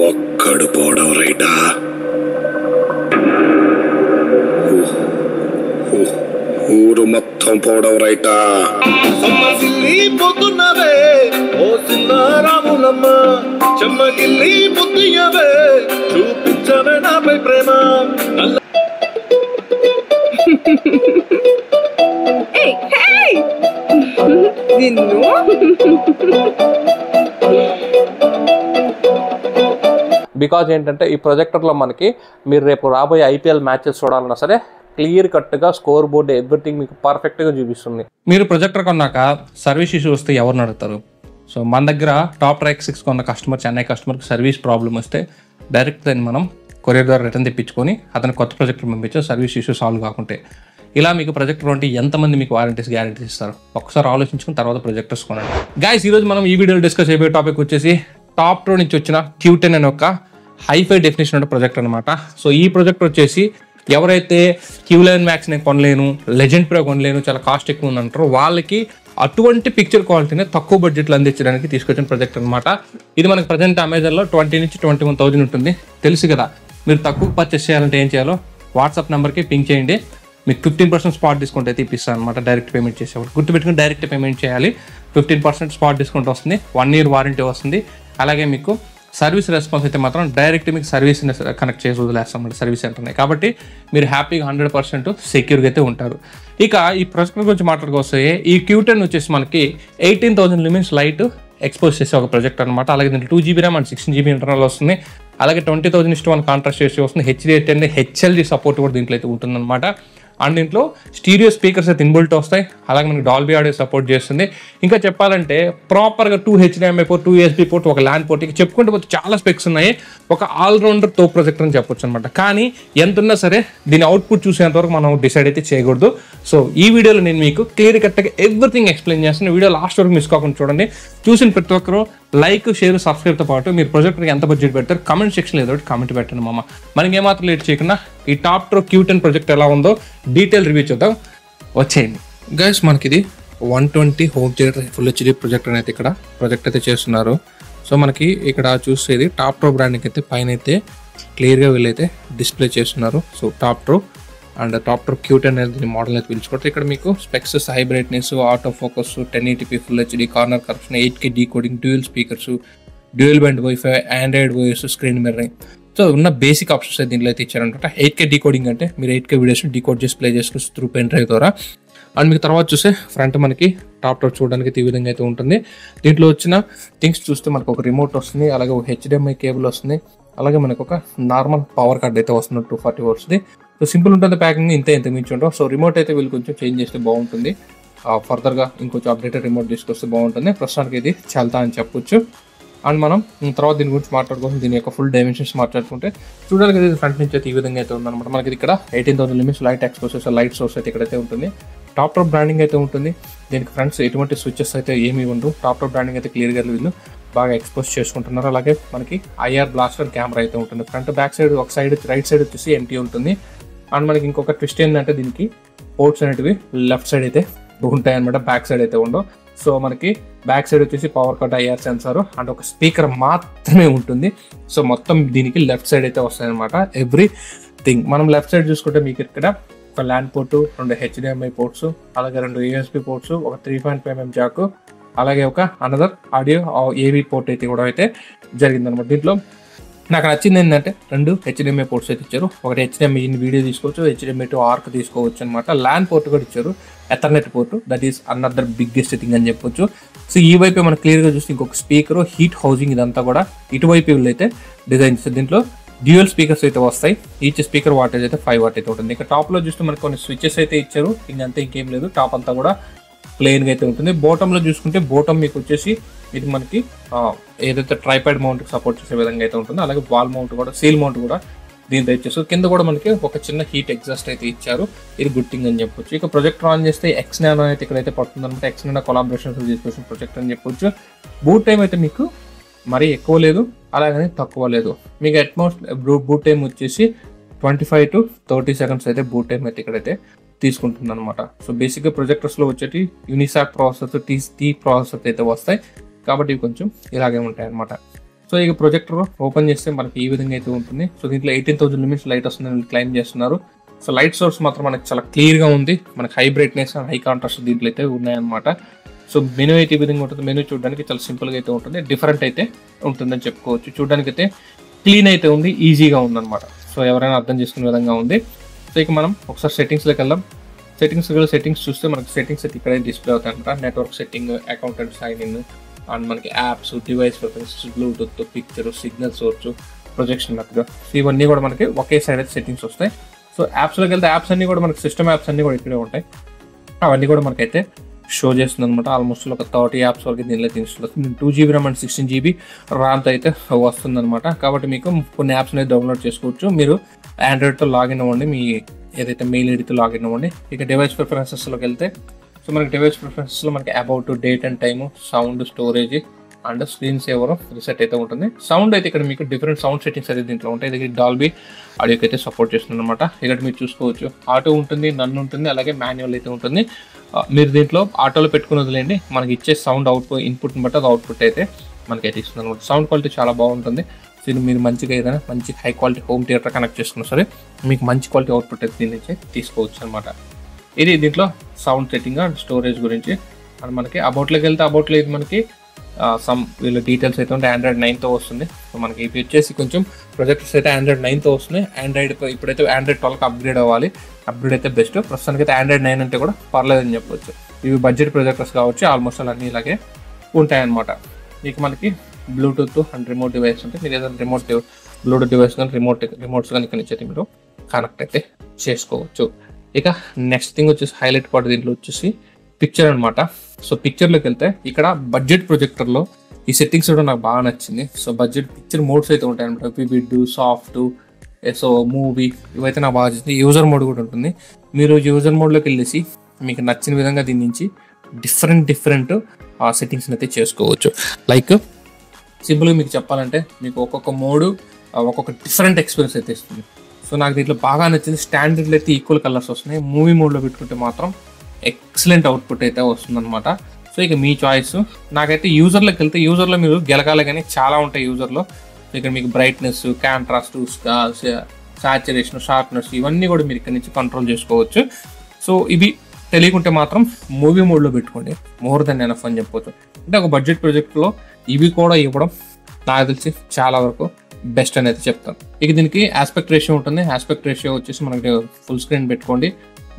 ఒక్కడు పోవడం రైటా? ఊరు మొత్తం పోవడం రైటా? పోతున్నవే ఓ సిన్నారాములమ్మ, చెమ్మగిల్లి బుద్ధియవే చూపించవే నాపై ప్రేమ. బికాజ్ ఏంటంటే ఈ ప్రొజెక్టర్లో మనకి మీరు రేపు రాబోయే ఐపీఎల్ మ్యాచెస్ చూడాలన్నా సరే క్లియర్ కట్గా స్కోర్ బోర్డ్ ఎవ్రీథింగ్ మీకు పర్ఫెక్ట్గా చూపిస్తుంది. మీరు ప్రొజెక్టర్ కొన్నాక సర్వీస్ ఇష్యూ వస్తే ఎవరిని అడుగుతారు? సో మన దగ్గర టాప్ X6 కొన్న కస్టమర్, చెన్నై కస్టమర్కి సర్వీస్ ప్రాబ్లమ్ వస్తే డైరెక్ట్ దాన్ని మనం కొరియర్ ద్వారా రిటర్న్ తెప్పించుకొని అతను కొత్త ప్రొజెక్టర్ పంపించే సర్వీస్ ఇష్యూ సాల్వ్ కాకుంటే. ఇలా మీకు ప్రొజెక్టర్ అంటే ఎంతమంది మీకు వారంటీస్ గ్యారంటీస్ ఇస్తారు? ఒకసారి ఆలోచించుకుని తర్వాత ప్రొజెక్టర్స్ కొనండి. గైస్, ఈరోజు మనం ఈ వీడియోలో డిస్కస్ అయిపోయే టాపిక్ వచ్చేసి టాప్ ప్రో నుంచి వచ్చిన Q10 అనే ఒక హైఫై డెఫినేషన్ ఉన్న ప్రొజెక్టర్ అనమాట. సో ఈ ప్రొజెక్టర్ వచ్చేసి ఎవరైతే Q11 Max నేను కొనలేను, లెజెండ్ ప్రో కొనలేను, చాలా కాస్ట్ ఎక్కువ ఉందంటారో వాళ్ళకి అటువంటి పిక్చర్ క్వాలిటీని తక్కువ బడ్జెట్లో అందించడానికి తీసుకొచ్చిన ప్రొజెక్టర్ అనమాట. ఇది మనకి ప్రజెంట్ అమెజాన్లో 20 నుంచి 21,000 ఉంటుంది. తెలుసు కదా, మీరు తక్కువ పర్చేస్ చేయాలంటే ఏం చేయాలో వాట్సాప్ నెంబర్కి పింక్ చేయండి. మీకు 15% స్పాట్ డిస్కౌంట్ అయితే ఇప్పిస్తాను అనమాట. డైరెక్ట్ పేమెంట్ చేసేవాళ్ళు గుర్తుపెట్టుకుని డైరెక్ట్ పేమెంట్ చేయాలి. 15% స్పాట్ డిస్కౌంట్ వస్తుంది, 1 year వారంటీ వస్తుంది. అలాగే మీకు సర్వీస్ రెస్పాన్స్ అయితే మాత్రం డైరెక్ట్ మీకు సర్వీస్ని కనెక్ట్ చేసి వదిలేస్తాం అన్నమాట సర్వీస్ సెంటర్ని. కాబట్టి మీరు హ్యాపీగా 100% సెక్యూర్గా అయితే ఉంటారు. ఇక ఈ ప్రొజెక్టర్ గురించి మాట్లాడుకొస్తే ఈ Q10 వచ్చేసి మనకి 18,000 lumens లైట్ ఎక్స్పోజ్ చేసే ఒక ప్రొజెక్టర్ అనమాట. అలాగే దీంట్లో 2GB RAM and 16GB internal వస్తుంది. అలాగే 20,000:1 కాంట్రాస్ట్ రేషియో వస్తుంది. HDR10 HLG సపోర్ట్ కూడా దీంట్లో అయితే ఉంటుందన్నమాట. అండ్ దీంట్లో స్టీరియో స్పీకర్స్ అయితే ఇన్బుల్ట్ వస్తాయి. అలాగే మనకి డాల్బీ ఆడియో సపోర్ట్ చేస్తుంది. ఇంకా చెప్పాలంటే ప్రాపర్గా 2 HDMI పోర్ట్, 2 USB పోర్ట్, ఒక ల్యాన్ పోర్ట్, ఇక చెప్పుకుంటూ పోతే చాలా స్పెక్స్ ఉన్నాయి. ఒక ఆల్రౌండర్ తో ప్రొజెక్టర్ అని చెప్పొచ్చు అనమాట. కానీ ఎంత ఉన్నా సరే దీని అవుట్పుట్ చూసేంత వరకు మనం డిసైడ్ అయితే చేయకూడదు. సో ఈ వీడియోలో నేను మీకు క్లియర్ కట్గా ఎవ్రీథింగ్ ఎక్స్ప్లెయిన్ చేస్తాను. వీడియో లాస్ట్ వరకు మిస్ కాకుండా చూడండి. చూసిన ప్రతి ఒక్కరు లైక్, షేర్, సబ్స్క్రైబ్తో పాటు మీరు ప్రొజెక్టర్కి ఎంత బడ్జెట్ పెడతారు కామెంట్ సెక్షన్లో ఏదో ఒకటి కామెంట్ పెట్టండి మామ. మనకి ఏమాత్రం లేట్ చేయకుండా ఈ టాప్ ప్రో Q10 ప్రొజెక్ట్ ఎలా ఉందో డీటెయిల్ రివ్యూ చూద్దాం, వచ్చేయండి. గైస్, మనకి ఇది 120 home theatre full HD projector అయితే ఇక్కడ ప్రొజెక్ట్ అయితే చేస్తున్నారు. సో మనకి ఇక్కడ చూసేది టాప్ ప్రో బ్రాండింగ్ అయితే పైన అయితే క్లియర్గా వీళ్ళైతే డిస్ప్లే చేస్తున్నారు. So top pro and top pro Q10 అనేది మోడల్ అయితే పిలుచుకుంటారు. ఇక్కడ మీకు specs, high brightness, auto focus, 1080p full HD, corner correction, 8K decoding, dual speakers, dual band wifi, Android OS, screen mirroring. So ఉన్న basic options అయితే దీంట్లో అయితే ఇచ్చారనమాట. 8K డీకోడింగ్ అంటే మీరు 8K వీడియోస్ డీకోడ్ చేసి ప్లే చేసుకోవచ్చు త్రూ పెన్ డ్రైవ్ ద్వారా. అండ్ మీకు తర్వాత చూస్తే ఫ్రంట్ మనకి టాప్ టాప్ చూడడానికి ఈ విధంగా అయితే ఉంటుంది. దీంట్లో వచ్చిన థింగ్స్ చూస్తే మనకు ఒక రిమోట్ వస్తుంది, అలాగే ఒక HDMI కేబుల్ వస్తుంది, అలాగే మనకు ఒక నార్మల్ పవర్ కార్డ్ అయితే వస్తుంది 240 wattsది. సో సింపుల్ ఉంటుంది ప్యాకింగ్, ఇంత మించి ఉంటాం. సో రిమోట్ అయితే వీళ్ళు కొంచెం చేంజ్ చేస్తే బాగుంటుంది. ఫర్దర్గా ఇంకొంచెం అప్డేటెడ్ రిమోట్ తీసుకొస్తే బాగుంటుంది. ప్రస్తుతానికి ఇది చల్తా అని చెప్పొచ్చు. అండ్ మనం తర్వాత దీని గురించి మాట్లాడుకోవచ్చు. దీని యొక్క ఫుల్ డైమెన్షన్స్ మాట్లాడుకుంటే చూడడానికి ఇది ఫ్రంట్ నుంచి అయితే ఈ విధంగా అయితే ఉందన్నమాట. మనకి ఇక్కడ 18,000 lumens light expose light source అయితే ఇక్కడైతే ఉంటుంది. టాప్ టాప్ బ్రాండింగ్ అయితే ఉంటుంది. దీనికి ఫ్రంట్స్ ఎటువంటి స్విచెస్ అయితే ఏమీ ఉండవు. టాప్ టాప్ బ్రాండింగ్ అయితే క్లియర్గా వీళ్ళు బాగా ఎక్స్పోజ్ చేసుకుంటున్నారు. అలాగే మనకి IR బ్లాస్టర్ కెమెరా అయితే ఉంటుంది. ఫ్రంట్ బ్యాక్ సైడ్ ఒక సైడ్ రైట్ సైడ్ వచ్చేసి ఎంటీ ఉంటుంది. అండ్ మనకి ఇంకొక ట్విస్ట్ ఏంటంటే దీనికి పోర్ట్స్ అనేటివి లెఫ్ట్ సైడ్ అయితే ఉంటాయి అనమాట, బ్యాక్ సైడ్ అయితే ఉండవు. సో మనకి బ్యాక్ సైడ్ వచ్చేసి power cut, IR censor and ఒక స్పీకర్ మాత్రమే ఉంటుంది. సో మొత్తం దీనికి లెఫ్ట్ సైడ్ అయితే వస్తాయి అనమాట ఎవ్రీథింగ్. మనం లెఫ్ట్ సైడ్ చూసుకుంటే మీకు ఇక్కడ ఒక ల్యాన్ పోర్టు, 2 HDMI పోర్ట్స్, అలాగే 2 USB పోర్ట్స్, ఒక 3.5mm జాక్, అలాగే ఒక అనదర్ ఆడియో AV పోర్ట్ అయితే కూడా అయితే జరిగిందనమాట. దీంట్లో నాకు నచ్చింది ఏంటంటే 2 HDMI పోర్ట్స్ అయితే ఇచ్చారు. ఒకటి HDMI ఇన్ వీడియో తీసుకోవచ్చు, HDMI టు ఆర్క్ తీసుకోవచ్చు అనమాట. ల్యాన్ పోర్ట్ కూడా ఇచ్చారు, Ethernet port. That is another biggest thing అని చెప్పొచ్చు. సో ఈ వైపు మనం క్లియర్గా చూస్తే ఇంకొక స్పీకర్, హీట్ హౌసింగ్, ఇదంతా కూడా ఇటువైపు వీళ్ళు అయితే డిజైన్ చేస్తారు. దీంట్లో డ్యూయల్ స్పీకర్స్ అయితే వస్తాయి. ఈచ్ స్పీకర్ వాటేజ్ అయితే 5 watt అయితే ఉంటుంది. ఇక టాప్లో చూస్తే మనకి కొన్ని స్విచెస్ అయితే ఇచ్చారు. ఇంకంతే, ఇంకేం లేదు. టాప్ అంతా కూడా ప్లెయిన్గా అయితే ఉంటుంది. బాటంలో చూసుకుంటే బాటం మీకు వచ్చేసి ఇది మనకి ఏదైతే ట్రైపాడ్ మౌంట్కి సపోర్ట్ చేసే విధంగా అయితే ఉంటుందో, అలాగే వాల్ మౌంట్ కూడా, సీల్ మౌంట్ కూడా దీంతో ఇచ్చేస్తారు. కింద కూడా మనకి ఒక చిన్న హీట్ ఎగ్జాస్ట్ అయితే ఇచ్చారు. ఇది గుడ్ థింగ్ అని చెప్పొచ్చు. ఇక ప్రొజెక్టర్ ఆన్ చేస్తే X-Nano అయితే ఇక్కడైతే పడుతుంది అనమాట. X-Nano కొలాబరేషన్స్ తీసుకొచ్చిన ప్రొజెక్టర్ అని చెప్పొచ్చు. బూట్ టైం అయితే మీకు మరీ ఎక్కువ లేదు, అలాగని తక్కువ లేదు. మీకు అట్మోస్ట్ బూట్ టైం వచ్చేసి 25 to 30 seconds అయితే బూట్ టైం అయితే ఇక్కడైతే తీసుకుంటుంది అనమాట. సో బేసిక్గా ప్రొజెక్టర్స్లో వచ్చేటి యూనిసాక్ ప్రాసెసర్, T ప్రాసెసర్ అయితే వస్తాయి. కాబట్టి ఇవి కొంచెం ఇలాగే ఉంటాయి అనమాట. సో ఇక ప్రొజెక్టర్ ఓపెన్ చేస్తే మనకి ఈ విధంగా అయితే ఉంటుంది. సో దీంట్లో 18,000 lumens లైట్ వస్తుందని క్లైమ్ చేస్తున్నారు. సో లైట్ సోర్స్ మాత్రం మనకి చాలా క్లియర్గా ఉంది. మనకి హై బ్రైట్నెస్ హై కాంట్రాస్ట్ దీంట్లో అయితే ఉన్నాయన్నమాట. సో మెనూ అయితే ఈ విధంగా ఉంటుంది. మెనూ చూడడానికి చాలా సింపుల్గా అయితే ఉంటుంది, డిఫరెంట్ అయితే ఉంటుందని చెప్పుకోవచ్చు. చూడడానికి అయితే క్లీన్ అయితే ఉంది, ఈజీగా ఉందన్నమాట. సో ఎవరైనా అర్థం చేసుకునే విధంగా ఉంది. సో ఇక మనం ఒకసారి సెట్టింగ్స్లోకి వెళ్దాం. సెట్టింగ్స్ చూస్తే మనకి సెట్టింగ్స్ అయితే ఇక్కడే డిస్ప్లే అవుతాయి అనమాట. Network setting, account and sign in, and మనకి apps, device preferences, bluetooth, picture, signal source, projection method, ఇవన్నీ కూడా మనకి ఒకే సైడ్ అయితే సెట్టింగ్స్ వస్తాయి. సో యాప్స్లోకి వెళ్తే యాప్స్ అన్ని కూడా మనకి సిస్టమ్ యాప్స్ అన్ని కూడా ఇక్కడే ఉంటాయి. అవన్నీ కూడా మనకైతే షో చేస్తుంది అనమాట. ఆల్మోస్ట్ ఒక 30 యాప్స్ వరకు దీనిలో తీసుకొస్తుంది. 2GB RAM అండ్ 16GB ర్యామ్తో అయితే వస్తుంది అనమాట. కాబట్టి మీకు కొన్ని యాప్స్ అనేది డౌన్లోడ్ చేసుకోవచ్చు. మీరు ఆండ్రాయిడ్తో లాగిన్ అవ్వండి, మీ ఏదైతే మెయిల్ ఐడితో లాగిన్ అవ్వండి. ఇక డివైస్ ప్రిఫరెన్సెస్లోకి వెళ్తే సో మనకి డివైస్ ప్రిఫరెన్సెస్లో మనకి about, date and time, sound, storage and screen saver reset అయితే ఉంటుంది. సౌండ్ అయితే ఇక్కడ మీకు డిఫరెంట్ సౌండ్ సెట్టింగ్స్ అయితే దీంట్లో ఉంటాయి. ఇది డాల్బీ ఆడియోకి అయితే సపోర్ట్ చేస్తుంది అనమాట. ఇక్కడ మీరు చూసుకోవచ్చు ఆటో ఉంటుంది, నన్ను ఉంటుంది, అలాగే మాన్యువల్ అయితే ఉంటుంది. మీరు దీంట్లో ఆటోలో పెట్టుకుని వదిలేండి, మనకి ఇచ్చే సౌండ్ ఇన్పుట్ని బట్టి అది అవుట్పుట్ అయితే మనకైతే ఇస్తుంది అనమాట. సౌండ్ క్వాలిటీ చాలా బాగుంటుంది. సో మీరు మంచిగా ఏదైనా మంచి high quality home theatre connect చేసుకున్నా సరే మీకు మంచి క్వాలిటీ అవుట్పుట్ అయితే దీని నుంచి తీసుకోవచ్చు అనమాట. ఇది దీంట్లో సౌండ్ సెట్టింగ్ అండ్ స్టోరేజ్ గురించి. అండ్ మనకి అబౌట్లోకి వెళ్తే అబౌట్లో ఇది మనకి వీళ్ళ డీటెయిల్స్ అయితే ఉంటే Android 9తో వస్తుంది. సో మనకి ఇవి వచ్చేసి కొంచెం ప్రొజెక్టర్స్ అయితే Android 9తో వస్తున్నాయి. ఇప్పుడైతే Android 12కి అప్గ్రేడ్ అవ్వాలి. అప్గ్రేడ్ అయితే బెస్ట్. ప్రస్తుతానికి అయితే Android 9 అంటే కూడా పర్లేదని చెప్పొచ్చు. ఇవి బడ్జెట్ ప్రొజెక్టర్స్ కావచ్చు, ఆల్మోస్ట్ అన్నీ ఇలాగే ఉంటాయన్నమాట. ఇక మనకి బ్లూటూత్ అండ్ రిమోట్ డివైస్ ఉంటే మీరు ఏదైనా బ్లూటూత్ డివైస్ కానీ రిమోట్స్ కానీ ఇక్కడ నుంచి అయితే మీరు కనెక్ట్ అయితే చేసుకోవచ్చు. ఇక నెక్స్ట్ థింగ్ వచ్చేసి హైలైట్ పార్ట్ దీంట్లో వచ్చేసి పిక్చర్ అనమాట. సో పిక్చర్లోకి వెళ్తే ఇక్కడ బడ్జెట్ ప్రొజెక్టర్లో ఈ సెట్టింగ్స్ కూడా నాకు బాగా నచ్చింది. సో బడ్జెట్ పిక్చర్ మోడ్స్ అయితే ఉంటాయి అనమాట. వివిడ్, సాఫ్ట్, సో మూవీ, ఇవైతే నాకు బాగా నచ్చింది. యూజర్ మోడ్ కూడా ఉంటుంది. మీరు యూజర్ మోడ్లోకి వెళ్ళేసి మీకు నచ్చిన విధంగా దీని నుంచి డిఫరెంట్ సెట్టింగ్స్ని అయితే చేసుకోవచ్చు. లైక్ సింపుల్గా మీకు చెప్పాలంటే మీకు ఒక్కొక్క మోడ్ ఒక్కొక్క డిఫరెంట్ ఎక్స్పీరియన్స్ అయితే ఇస్తుంది. సో నాకు దీంట్లో బాగా నచ్చింది. స్టాండర్డ్లో అయితే ఈక్వల్ కలర్స్ వస్తున్నాయి. మూవీ మోడ్లో పెట్టుకుంటే మాత్రం ఎక్సలెంట్ అవుట్పుట్ అయితే వస్తుందన్నమాట. సో ఇక మీ చాయిస్. నాకైతే యూజర్లోకి వెళ్తే యూజర్లో మీరు గెలకాలి కానీ చాలా ఉంటాయి యూజర్లో. సో ఇక్కడ మీకు బ్రైట్నెస్, కాంట్రాస్ట్, సాచురేషన్, షార్ప్నెస్ ఇవన్నీ కూడా మీరు ఇక్కడ నుంచి కంట్రోల్ చేసుకోవచ్చు. సో ఇవి తెలియకుంటే మాత్రం మూవీ మోడ్లో పెట్టుకోండి, మోర్ దెన్ ఎనఫ్ అని చెప్పవచ్చు. అంటే ఒక బడ్జెట్ ప్రాజెక్ట్లో ఇవి కూడా ఇవ్వడం నాకు తెలిసి చాలా వరకు బెస్ట్ అనేది చెప్తాను. ఇక దీనికి ఆస్పెక్ట్ రేషియో ఉంటుంది. ఆస్పెక్ట్ రేషియో వచ్చేసి మనకి ఫుల్ స్క్రీన్ పెట్టుకోండి.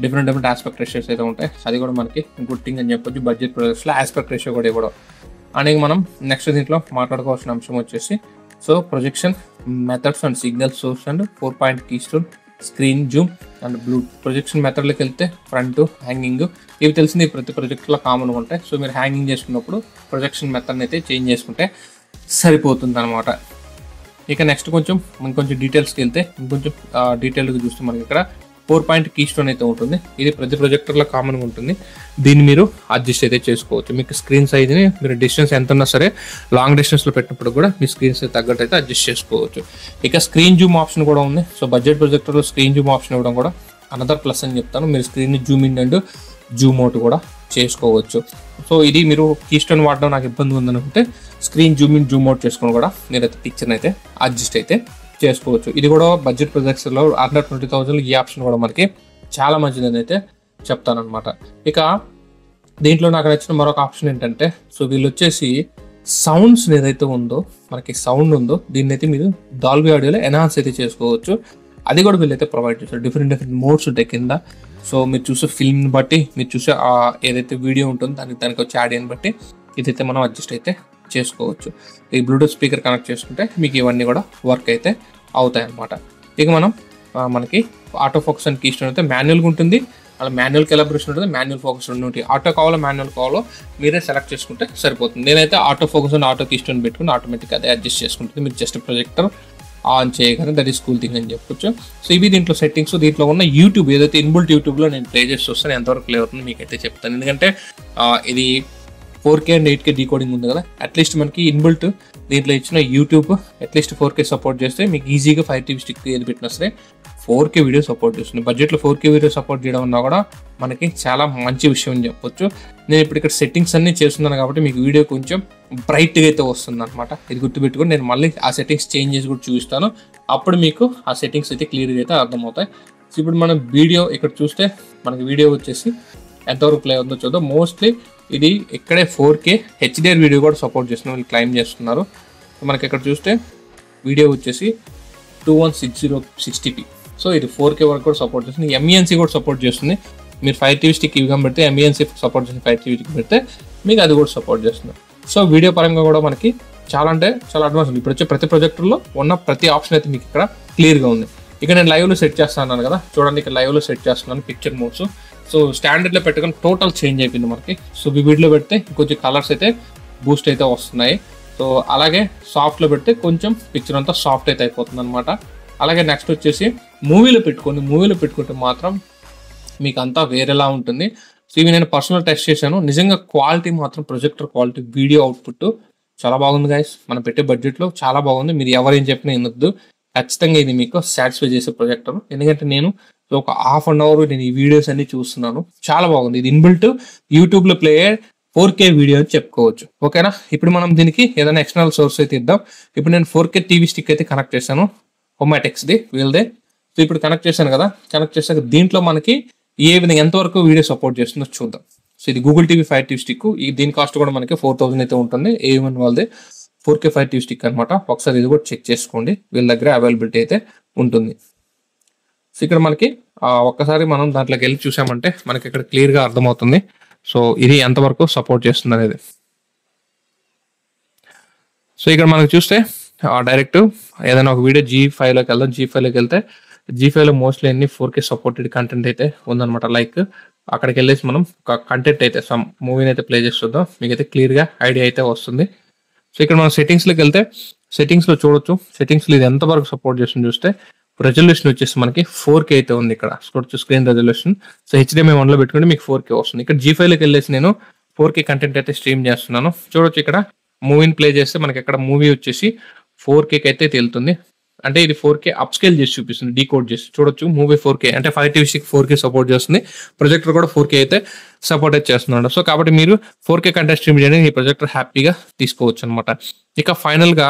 డిఫరెంట్ ఆస్పెక్ట్ రేషియోస్ అయితే ఉంటాయి. అది కూడా మనకి గుడ్ థింగ్ అని చెప్పొచ్చు. బడ్జెట్ ప్రాజెక్ట్స్లో ఆస్పెక్ట్ రేషియో కూడా ఇవ్వడం అనేది మనం నెక్స్ట్ దీంట్లో మాట్లాడుకోవాల్సిన అంశం వచ్చేసి so projection methods and signal source and 4-point keystone, screen zoom and blue. Projection మెథడ్లోకి వెళ్తే ఫ్రంట్, హ్యాంగింగ్, ఇవి తెలిసింది ప్రతి ప్రొజెక్ట్లో కామన్గా ఉంటాయి. సో మీరు హ్యాంగింగ్ చేసుకున్నప్పుడు ప్రొజెక్షన్ మెథడ్ని అయితే చేంజ్ చేసుకుంటే సరిపోతుంది అనమాట. ఇక నెక్స్ట్ ఇంకొంచెం డీటెయిల్స్కి వెళ్తే ఇంకొంచెం డీటెయిల్గా చూస్తే మనకి ఇక్కడ 4-point కీస్టోన్ అయితే ఉంటుంది. ఇది ప్రతి ప్రొజెక్టర్లో కామన్గా ఉంటుంది. దీన్ని మీరు అడ్జస్ట్ అయితే చేసుకోవచ్చు. మీకు స్క్రీన్ సైజ్ని మీరు డిస్టెన్స్ ఎంత ఉన్నా సరే లాంగ్ డిస్టెన్స్లో పెట్టినప్పుడు కూడా మీ స్క్రీన్ సైజ్ తగ్గట్టు అయితే అడ్జస్ట్ చేసుకోవచ్చు. ఇక స్క్రీన్ జూమ్ ఆప్షన్ కూడా ఉంది. సో బడ్జెట్ ప్రొజెక్టర్లో స్క్రీన్ జూమ్ ఆప్షన్ ఇవ్వడం కూడా అనదర్ ప్లస్ అని చెప్తాను. మీరు స్క్రీన్ని zoom in and zoom out కూడా చేసుకోవచ్చు. సో ఇది మీరు కీస్టోన్ వాడడం నాకు ఇబ్బంది ఉందనుకుంటే screen zoom in, zoom out చేసుకొని కూడా మీరైతే పిక్చర్ని అయితే అడ్జస్ట్ అయితే చేసుకోవచ్చు. ఇది కూడా బడ్జెట్ ప్రొజెక్టర్లో అండర్ 20,000 ఈ ఆప్షన్ కూడా మనకి చాలా మంచిదని అయితే చెప్తానమాట. ఇక దీంట్లో నాకు నచ్చిన మరొక ఆప్షన్ ఏంటంటే సో వీళ్ళు వచ్చేసి సౌండ్స్ ఏదైతే ఉందో మనకి సౌండ్ ఉందో దీన్ని అయితే మీరు డాల్బీ ఆడియోలో ఎన్హాన్స్ అయితే చేసుకోవచ్చు. అది కూడా వీళ్ళైతే ప్రొవైడ్ చేస్తారు. డిఫరెంట్ మోడ్స్ ఉంటాయి కింద. సో మీరు చూసే ఫిల్మ్ని బట్టి, మీరు చూసే ఏదైతే వీడియో ఉంటుందో దానికి వచ్చే ఆడియోని బట్టి ఇదైతే మనం అడ్జస్ట్ అయితే చేసుకోవచ్చు. ఈ బ్లూటూత్ స్పీకర్ కనెక్ట్ చేసుకుంటే మీకు ఇవన్నీ కూడా వర్క్ అయితే అవుతాయి అన్నమాట. ఇక మనకి ఆటో ఫోకస్ అండ్ కీస్టోన్ అయితే మాన్యువల్గా ఉంటుంది. అలా మాన్యువల్ కెలిబ్రేషన్ ఉంటుంది, మాన్యువల్ ఫోకస్ రెండు ఉంటాయి. ఆటో కావాలో మాన్యువల్ కావాలో మీరే సెలెక్ట్ చేసుకుంటే సరిపోతుంది. నేనైతే auto focus and auto keystone పెట్టుకుని ఆటోమేటిక్గా అదే అడ్జస్ట్ చేసుకుంటుంది. మీరు జస్ట్ ప్రొజెక్టర్ ఆన్ చేయగానే దట్ ఈస్ కూల్ థింగ్ అని చెప్పొచ్చు. సో ఇవి దీంట్లో సెట్టింగ్స్. దీంట్లో ఉన్న యూట్యూబ్ ఏదైతే ఇన్బుల్ట్ యూట్యూబ్లో నేను ప్లే చేసి వస్తాను ఎంతవరకు ప్లే అవుతుంది మీకైతే చెప్తాను. ఎందుకంటే ఇది 4K అండ్ 8K డీకోడింగ్ ఉంది కదా, అట్లీస్ట్ మనకి ఇన్బిల్ట్ దీంట్లో ఇచ్చిన యూట్యూబ్ అట్లీస్ట్ 4K సపోర్ట్ చేస్తే మీకు ఈజీగా 5TV స్టిక్ ఏది పెట్టినా సరే 4K వీడియో సపోర్ట్ చేస్తుంది. బడ్జెట్లో 4K వీడియో సపోర్ట్ చేయడం అన్నా కూడా మనకి చాలా మంచి విషయం అని చెప్పొచ్చు. నేను ఇప్పుడు ఇక్కడ సెట్టింగ్స్ అన్నీ చేస్తున్నాను కాబట్టి మీకు వీడియో కొంచెం బ్రైట్గా అయితే వస్తుంది అనమాట. ఇది గుర్తుపెట్టుకొని నేను మళ్ళీ ఆ సెట్టింగ్స్ చేంజ్ చేసి కూడా చూపిస్తాను, అప్పుడు మీకు ఆ సెట్టింగ్స్ అయితే క్లియర్గా అయితే అర్థమవుతాయి. సో ఇప్పుడు మనం వీడియో ఇక్కడ చూస్తే మనకి వీడియో వచ్చేసి ఎంతవరకు ప్లే అవుతుందో చూద్దాం. మోస్ట్లీ ఇది ఇక్కడే 4K HDR వీడియో కూడా సపోర్ట్ చేస్తున్న వాళ్ళు క్లైమ్ చేస్తున్నారు. మనకి ఇక్కడ చూస్తే వీడియో వచ్చేసి 2160 సో ఇది 4K వరకు కూడా సపోర్ట్ చేస్తుంది. MENC కూడా సపోర్ట్ చేస్తుంది. మీరు 5TV స్టిక్ ఇవ్వడం పెడితే MENC సపోర్ట్ చేసిన 5TV స్టిక్ పెడితే మీకు అది కూడా సపోర్ట్ చేస్తుంది. సో వీడియో పరంగా కూడా మనకి చాలా అంటే చాలా అడ్వాన్స్ ఉంది. ఇప్పుడు వచ్చే ప్రతి ప్రొజెక్టర్లో ఉన్న ప్రతి ఆప్షన్ అయితే మీకు ఇక్కడ క్లియర్గా ఉంది. ఇక నేను లైవ్లో సెట్ చేస్తున్నాను కదా, చూడండి ఇక్కడ లైవ్లో సెట్ చేస్తున్నాను పిక్చర్ మోడ్స్. సో స్టాండర్డ్లో పెట్టుకొని టోటల్ చేంజ్ అయిపోయింది మనకి. సో వివిడ్లో పెడితే కొంచెం కలర్స్ అయితే బూస్ట్ అయితే వస్తున్నాయి. సో అలాగే సాఫ్ట్లో పెడితే కొంచెం పిక్చర్ అంతా సాఫ్ట్ అయితే అయిపోతుంది అనమాట. అలాగే నెక్స్ట్ వచ్చేసి మూవీలో పెట్టుకుంటే మాత్రం మీకు అంతా వేరేలా ఉంటుంది. సో ఇవి నేను పర్సనల్ టెస్ట్ చేశాను, నిజంగా క్వాలిటీ మాత్రం ప్రొజెక్టర్ క్వాలిటీ వీడియో అవుట్పుట్ చాలా బాగుంది గైస్. మనం పెట్టే బడ్జెట్లో చాలా బాగుంది. మీరు ఎవరేం చెప్పినా వినొద్దు, ఖచ్చితంగా ఇది మీకు సాటిస్ఫై చేసే ప్రొజెక్టర్. ఎందుకంటే నేను ఒక హాఫ్ అన్ అవర్ నేను ఈ వీడియోస్ అన్ని చూస్తున్నాను, చాలా బాగుంది. ఇది ఇన్బిల్ట్ యూట్యూబ్లో ప్లే 4K వీడియో అని చెప్పుకోవచ్చు. ఓకేనా, ఇప్పుడు మనం దీనికి ఏదైనా ఎక్స్టర్నల్ సోర్స్ అయితే ఇద్దాం. ఇప్పుడు నేను 4K టీవీ స్టిక్ అయితే కనెక్ట్ చేశాను, హోమాటెక్స్ది వీల్దే. సో ఇప్పుడు కనెక్ట్ చేశాను కదా, కనెక్ట్ చేశాక దీంట్లో మనకి ఏ విధంగా ఎంతవరకు వీడియో సపోర్ట్ చేస్తుందో చూద్దాం. సో ఇది గూగుల్ టీవీ 5TV స్టిక్, దీని కాస్ట్ కూడా మనకి 4000 అయితే ఉంటుంది. A1 వాళ్ళది 4K 5TV స్టిక్ అనమాట. ఒకసారి ఇది కూడా చెక్ చేసుకోండి, వీళ్ళ దగ్గర అవైలబిలిటీ అయితే ఉంటుంది. సో ఇక్కడ మనకి ఒక్కసారి మనం దాంట్లోకి వెళ్ళి చూసామంటే మనకి ఇక్కడ క్లియర్గా అర్థమవుతుంది. సో ఇది ఎంతవరకు సపోర్ట్ చేస్తుంది అనేది. సో ఇక్కడ మనకు చూస్తే డైరెక్ట్ ఏదైనా ఒక వీడియో G5లోకి వెళ్దాం. G5లోకి వెళ్తే G5లో మోస్ట్లీ అన్ని 4K సపోర్టెడ్ కంటెంట్ అయితే ఉందన్నమాట. లైక్ అక్కడికి వెళ్ళేసి మనం కంటెంట్ అయితే సమ్ మూవీని అయితే ప్లే చేసి చూద్దాం, మీకైతే క్లియర్గా ఐడియా అయితే వస్తుంది. సో ఇక్కడ మనం సెట్టింగ్స్లోకి వెళ్తే సెట్టింగ్స్లో చూడొచ్చు, సెట్టింగ్స్లో ఇది ఎంతవరకు సపోర్ట్ చేస్తుంది చూస్తే రెజల్యూషన్ వచ్చేసి మనకి 4K అయితే ఉంది. ఇక్కడ చూడొచ్చు స్క్రీన్ రెజల్యూషన్. సో HDMI 1లో పెట్టుకుంటే మీకు 4K వస్తుంది. ఇక్కడ G5లోకి వెళ్ళేసి నేను 4K కంటెంట్ అయితే స్ట్రీమ్ చేస్తున్నాను. చూడొచ్చు ఇక్కడ మూవీని ప్లే చేస్తే మనకి ఇక్కడ మూవీ వచ్చేసి 4Kకి అయితే వెళ్తుంది. అంటే ఇది 4K అప్ స్కేల్ చేసి చూపిస్తుంది, డీకోడ్ చేసి చూడొచ్చు. మూవీ 4K అంటే 5TV స్టిక్ 4K సపోర్ట్ చేస్తుంది, ప్రొజెక్టర్ కూడా 4K అయితే సపోర్ట్ అయితే చేస్తున్నాడు. సో కాబట్టి మీరు 4K కంటెంట్ స్ట్రీమ్ చేయడానికి ఈ ప్రొజెక్టర్ హ్యాపీగా తీసుకోవచ్చు అనమాట. ఇక ఫైనల్గా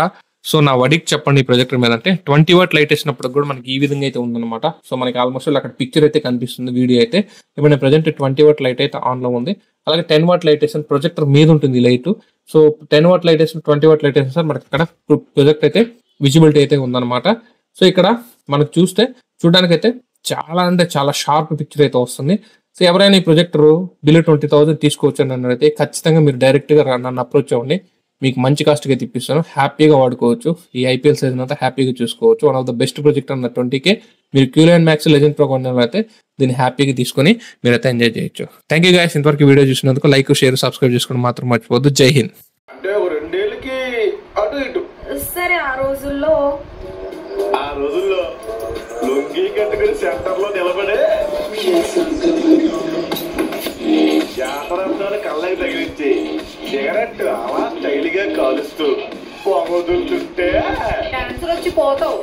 సో నా వడికి చెప్పండి ఈ ప్రొజెక్టర్ మీద అంటే 20W లైట్ వేసినప్పుడు కూడా మనకి ఈ విధంగా అయితే ఉందన్నమాట. సో మనకి ఆల్మోస్ట్ అక్కడ పిక్చర్ అయితే కనిపిస్తుంది, వీడియో అయితే. ఇప్పుడు నేను ప్రజెంట్ 20W లైట్ అయితే ఆన్లో ఉంది. అలాగే 10W లైట్ వేసిన ప్రొజెక్టర్ మీద ఉంటుంది లైట్. సో 10W లైట్ వేసిన 20W లైట్ వేసిన సార్ మనకి ఇక్కడ ప్రొజెక్ట్ అయితే విజిబిలిటీ అయితే ఉందన్నమాట. సో ఇక్కడ మనకు చూడడానికి అయితే చాలా అంటే చాలా షార్ప్ పిక్చర్ అయితే వస్తుంది. సో ఎవరైనా ఈ ప్రొజెక్టర్ బిలో 20,000 తీసుకోవచ్చు అని అన్నైతే ఖచ్చితంగా మీరు డైరెక్ట్గా నన్ను అప్రోచ్ అవ్వండి, మీకు మంచి కాస్ట్కి అయితే ఇప్పిస్తాను. హ్యాపీగా వాడుకోవచ్చు, ఈ IPL సీజన్ అంతా హ్యాపీగా చూసుకోవచ్చు. One of the best projector అన్న 20K. మీరు Q9 Max లెజెండ్ ప్రో కొన్న అయితే దీన్ని హ్యాపీగా తీసుకొని మీరైతే ఎంజాయ్ చేయొచ్చు. థ్యాంక్ యూ గైస్, ఇంతవరకు వీడియో చూసినందుకు లైక్ షేర్ సబ్స్క్రైబ్ చేసుకోవడం మాత్రం మర్చిపోవద్దు. జై హింద్. అంటే 2 ఏళ్ళకి అటు ఇటు సరే. ఆ రోజుల్లో లొంగి కట్టుకుని సెంటర్ లో నిలబడే జాతరంతో కళ్ళకి తగిలించి సిగరెట్ అలా స్టైల్ గా కాలుస్తూ పొగదులుతుంటే డాన్సులు వచ్చి పోతావు.